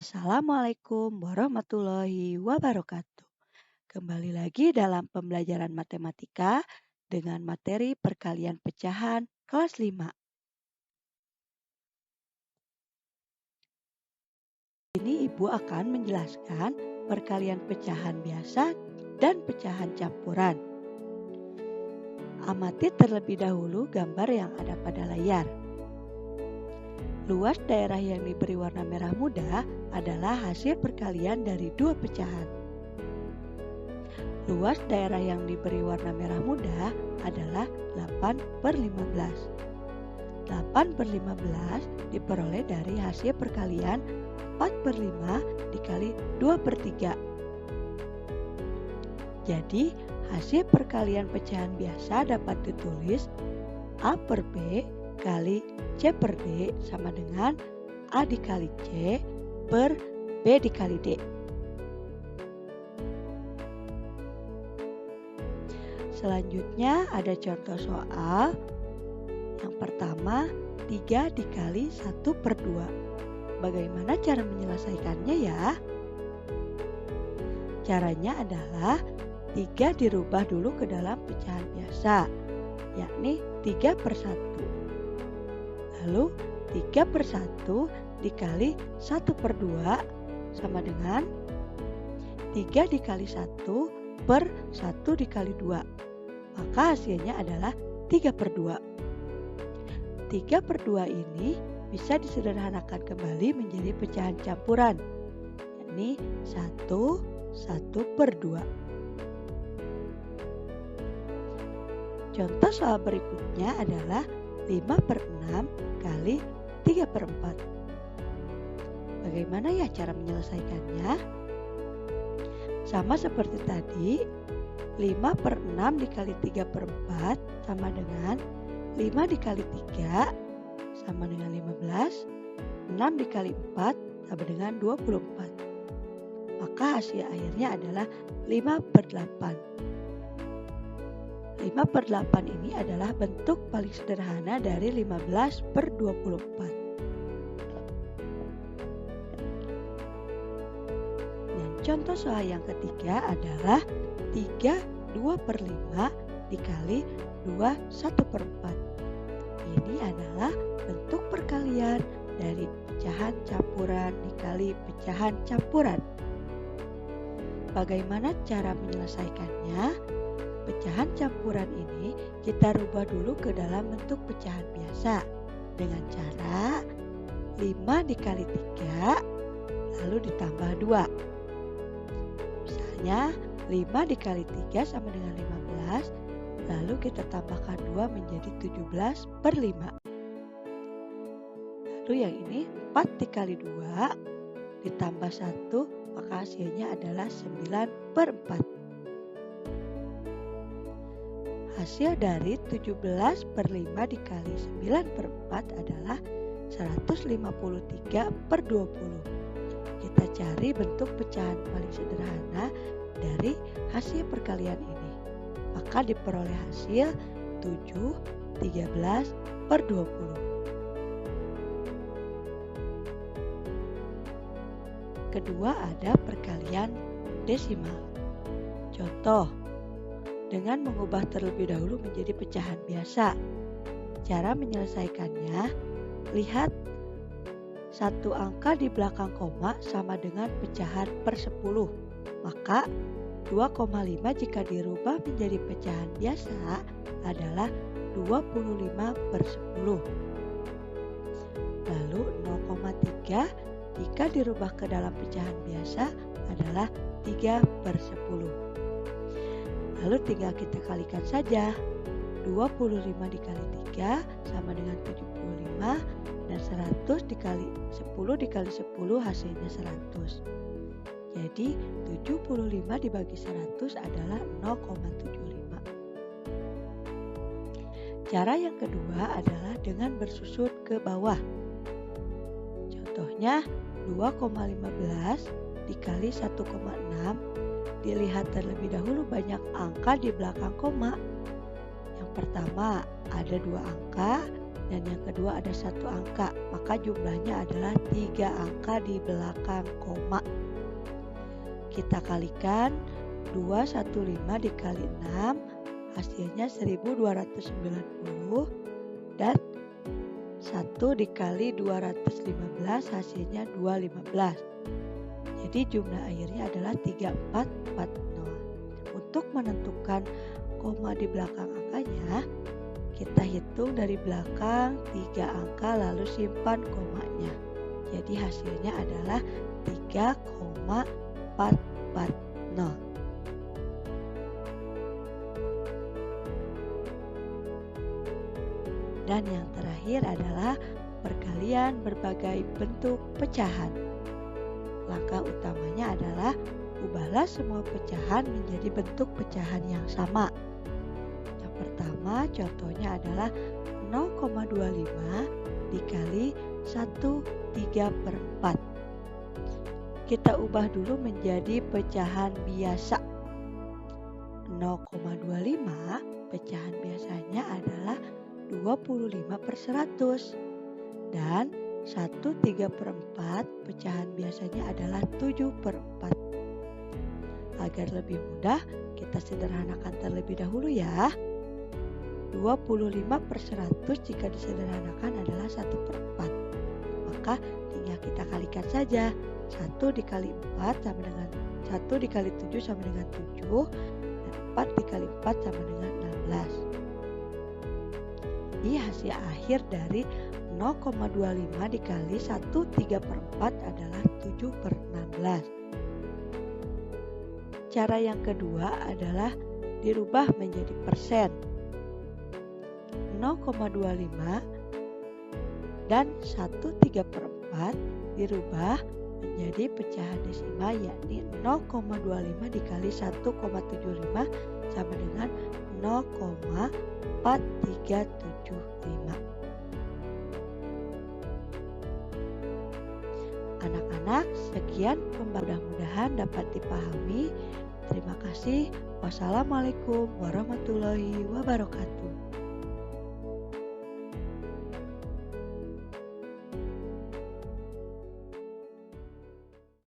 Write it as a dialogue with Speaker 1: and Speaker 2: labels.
Speaker 1: Assalamualaikum warahmatullahi wabarakatuh. Kembali lagi dalam pembelajaran matematika dengan materi perkalian pecahan kelas 5. Ini Ibu akan menjelaskan perkalian pecahan biasa dan pecahan campuran. Amati terlebih dahulu gambar yang ada pada layar. Luas daerah yang diberi warna merah muda adalah hasil perkalian dari dua pecahan. Luas daerah yang diberi warna merah muda adalah 8/15. 8/15 diperoleh dari hasil perkalian 4/5 dikali 2/3. Jadi, hasil perkalian pecahan biasa dapat ditulis A per B kali C per D sama dengan A dikali C per B dikali D. Selanjutnya ada contoh soal. Yang pertama, 3 dikali 1/2. Bagaimana cara menyelesaikannya ya? Caranya adalah 3 dirubah dulu ke dalam pecahan biasa, yakni 3/1. Lalu 3/1 dikali 1/2 sama dengan 3 dikali 1 per 1 dikali 2. Maka hasilnya adalah 3/2. 3/2 ini bisa disederhanakan kembali menjadi pecahan campuran, yakni 1/2. Contoh soal berikutnya adalah 5/6 kali 3/4. Bagaimana ya cara menyelesaikannya? Sama seperti tadi, 5/6 dikali 3/4 sama dengan 5 dikali 3 sama dengan 15, 6 dikali 4 sama dengan 24. Maka hasil akhirnya adalah 5/8. 5/8 ini adalah bentuk paling sederhana dari 15/24. Dan contoh soal yang ketiga adalah 3 2/5 dikali 2 1/4. Ini adalah bentuk perkalian dari pecahan campuran dikali pecahan campuran. Bagaimana cara menyelesaikannya? Pecahan campuran ini kita rubah dulu ke dalam bentuk pecahan biasa dengan cara 5 dikali 3 lalu ditambah 2. Misalnya 5 dikali 3 sama dengan 15, lalu kita tambahkan 2 menjadi 17/5. Lalu yang ini 4 dikali 2 ditambah 1, maka hasilnya adalah 9/4. Hasil dari 17/5 dikali 9/4 adalah 153/20. Kita cari bentuk pecahan paling sederhana dari hasil perkalian ini. Maka diperoleh hasil 7/13/20. Kedua ada perkalian desimal. Contoh, dengan mengubah terlebih dahulu menjadi pecahan biasa. Cara menyelesaikannya, lihat satu angka di belakang koma sama dengan pecahan per 10. Maka 2,5 jika dirubah menjadi pecahan biasa adalah 25/10. Lalu 0,3 jika dirubah ke dalam pecahan biasa adalah 3/10. Lalu tinggal kita kalikan saja. 25 dikali 3 sama dengan 75 dan 100 dikali 10 dikali 10 hasilnya 100. Jadi 75 dibagi 100 adalah 0,75. Cara yang kedua adalah dengan bersusun ke bawah. Contohnya 2,15 dikali 1,6. Dilihat terlebih dahulu banyak angka di belakang koma. Yang pertama ada 2 angka, Dan yang kedua ada satu angka, maka jumlahnya adalah 3 angka di belakang koma. Kita kalikan 215 dikali 6 hasilnya 1290 dan 1 dikali 215 hasilnya 215. Jadi jumlah akhirnya adalah 3440. Untuk menentukan koma di belakang angkanya, kita hitung dari belakang 3 angka lalu simpan komanya. Jadi hasilnya adalah 3,440. Dan yang terakhir adalah perkalian berbagai bentuk pecahan. Langkah utamanya adalah ubahlah semua pecahan menjadi bentuk pecahan yang sama. Yang pertama contohnya adalah 0,25 dikali 1/3/4. Kita ubah dulu menjadi pecahan biasa. 0,25 pecahan biasanya adalah 25/100 dan 1/3/4 pecahan biasanya adalah 7/4. Agar lebih mudah, kita sederhanakan terlebih dahulu ya. 25/100 jika disederhanakan adalah 1/4. Maka tinggal kita kalikan saja. 1 dikali 4 sama dengan 1 dikali 7 sama dengan 7 dan 4 dikali 4 sama dengan 16. Jadi hasil akhir dari 0,25 dikali 1/3/4 adalah 7/16. Cara yang kedua adalah dirubah menjadi persen. 0,25 dan 1/3/4 dirubah menjadi pecahan desimal, yakni 0,25 dikali 1,75 sama dengan 0,4375. Anak-anak, sekian mudah-mudahan dapat dipahami. Terima kasih. Wassalamualaikum warahmatullahi wabarakatuh.